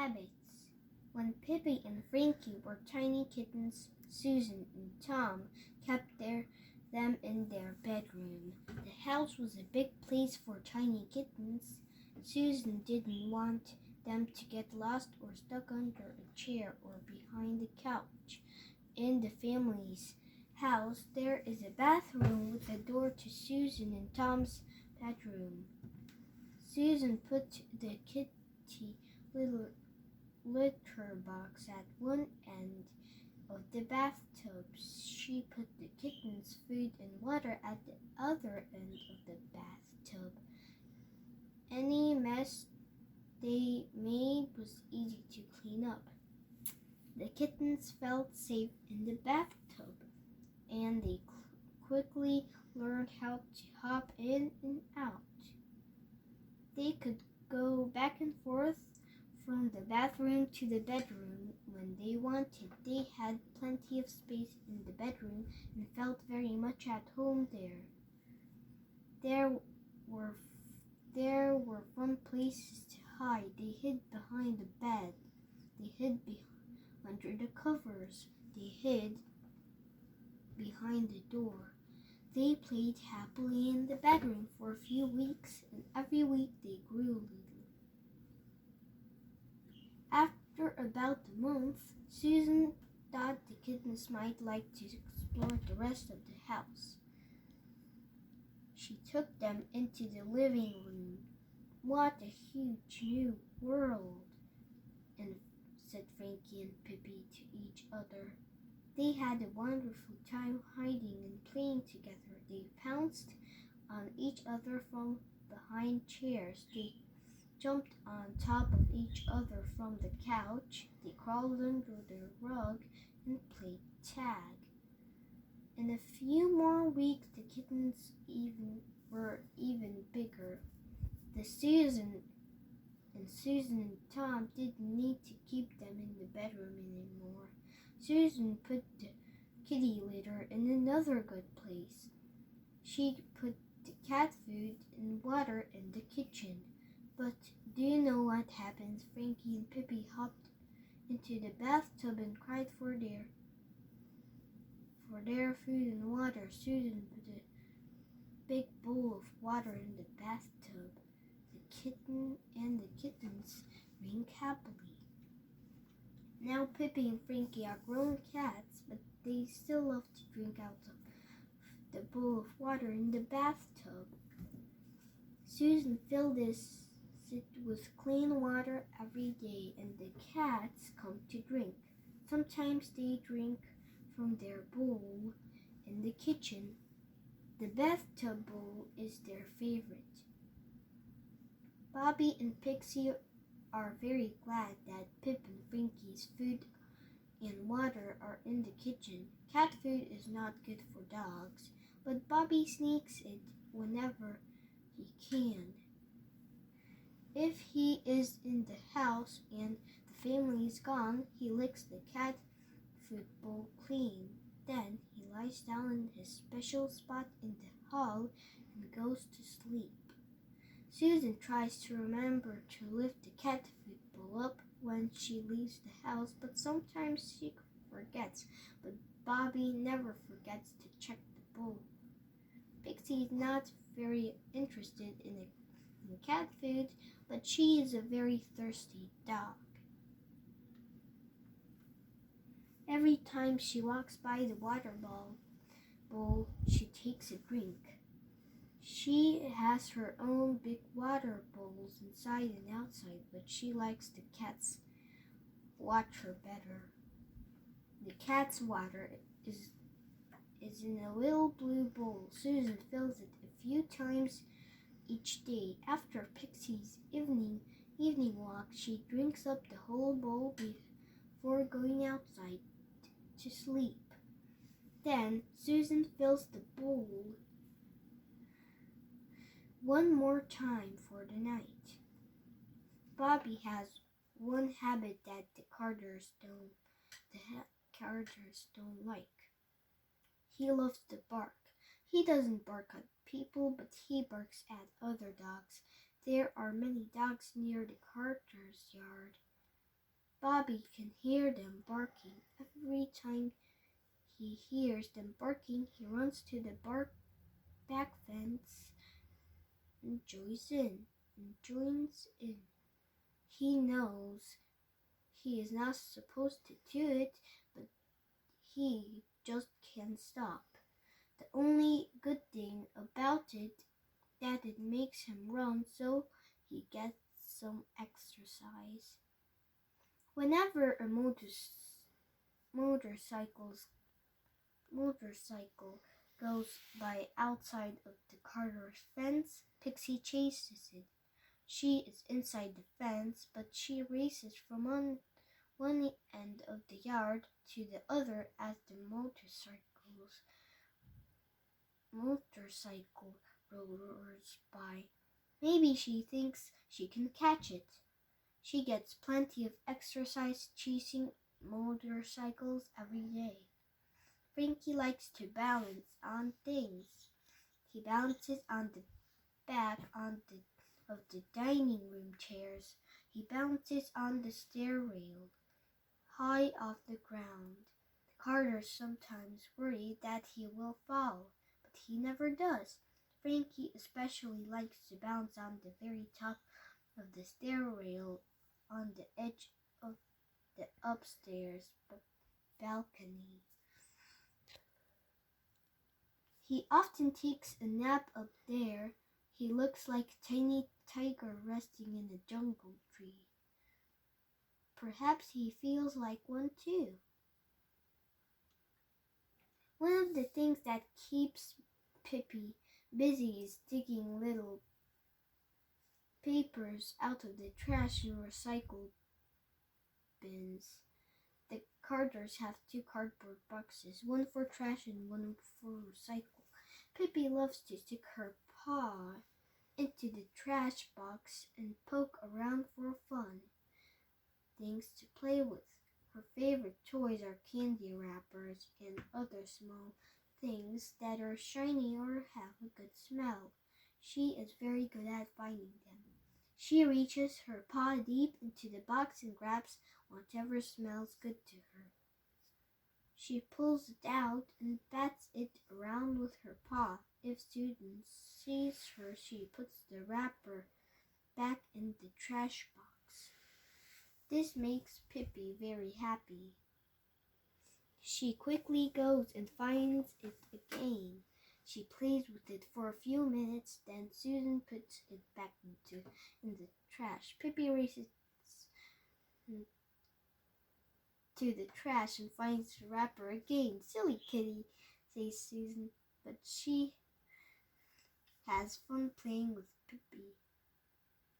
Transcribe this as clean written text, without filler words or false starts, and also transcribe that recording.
habits. When Pippi and Frankie were tiny kittens, Susan and Tom kept them in their bedroom. The house was a big place for tiny kittens. Susan didn't want them to get lost or stuck under a chair or behind the couch. In the family's house, there is a bathroom with a door to Susan and Tom's bedroom. Susan put the kitty little litter box at one end of the bathtub. She put the kittens' food and water at the other end of the bathtub. Any mess they made was easy to clean up. The kittens felt safe in the bathtub, and they quickly learned how to hop in and out. They could go back and forth from the bathroom to the bedroom when they wanted. They had plenty of space in the bedroom and felt very much at home there. There were fun places to hide. They hid behind the bed. They hid under the covers. They hid behind the door. They played happily in the bedroom for a few weeks, and every week they grew a little. After about a month, Susan thought the kittens might like to explore the rest of the house. She took them into the living room. "What a huge new world," said Frankie and Pippi to each other. They had a wonderful time hiding and playing together. They pounced on each other from behind chairs. They jumped on top of each other from the couch. They crawled under the rug and played tag. In a few more weeks, the kittens were even bigger. Susan and Tom didn't need to keep them in the bedroom anymore. Susan put the kitty litter in another good place. She put the cat food and water in the kitchen. But do you know what happened? Frankie and Pippi hopped into the bathtub and cried for their food and water. Susan put a big bowl of water in the bathtub. The kitten and the kittens drank happily. Now Pippi and Frankie are grown cats, but they still love to drink out of the bowl of water in the bathtub. Susan filled it with clean water every day, and the cats come to drink. Sometimes they drink from their bowl in the kitchen. The bathtub bowl is their favorite. Bobby and Pixie are very glad that Pip and Frankie's food and water are in the kitchen. Cat food is not good for dogs, but Bobby sneaks it whenever he can. If he is in the house and the family is gone, he licks the cat food bowl clean. Then he lies down in his special spot in the hall and goes to sleep. Susan tries to remember to lift the cat food bowl up when she leaves the house, but sometimes she forgets. But Bobby never forgets to check the bowl. Pixie is not very interested in cat food, but she is a very thirsty dog. Every time she walks by the water bowl, she takes a drink. She has her own big water bowls inside and outside, but she likes the cat's water better. The cat's water is in a little blue bowl. Susan fills it a few times each day. After Pixie's evening walk, she drinks up the whole bowl before going outside to sleep. Then Susan fills the bowl one more time for the night. Bobby has one habit that the Carters don't like. He loves to bark. He doesn't bark at people, but he barks at other dogs. There are many dogs near the Carters' yard. Bobby can hear them barking. Every time he hears them barking, he runs to the back fence and joins in. He knows he is not supposed to do it, but he just can't stop. The only good thing about it that it makes him run so he gets some exercise. Whenever a motorcycle goes by outside of the Carter's fence, Pixie chases it. She is inside the fence, but she races from one end of the yard to the other as the motorcycle roars by. Maybe she thinks she can catch it. She gets plenty of exercise chasing motorcycles every day. Frankie likes to balance on things. He balances on the back of the dining room chairs. He balances on the stair rail, high off the ground. The Carters sometimes worry that he will fall, but he never does. Frankie especially likes to balance on the very top of the stair rail on the edge of the upstairs balcony. He often takes a nap up there. He looks like a tiny tiger resting in a jungle tree. Perhaps he feels like one too. One of the things that keeps Pippi busy is digging little papers out of the trash and recycle bins. The Carters have 2 cardboard boxes, one for trash and one for recycle. Pippi loves to stick her paw into the trash box and poke around for fun. Things to play with. Her favorite toys are candy wrappers and other small things that are shiny or have a good smell. She is very good at finding them. She reaches her paw deep into the box and grabs whatever smells good to her. She pulls it out and bats it around with her paw. If Susan sees her, she puts the wrapper back in the trash box. This makes Pippi very happy. She quickly goes and finds it again. She plays with it for a few minutes, then Susan puts it back in the trash. Pippi races to the trash and finds the wrapper again. Silly kitty, says Susan, but she has fun playing with Pippi.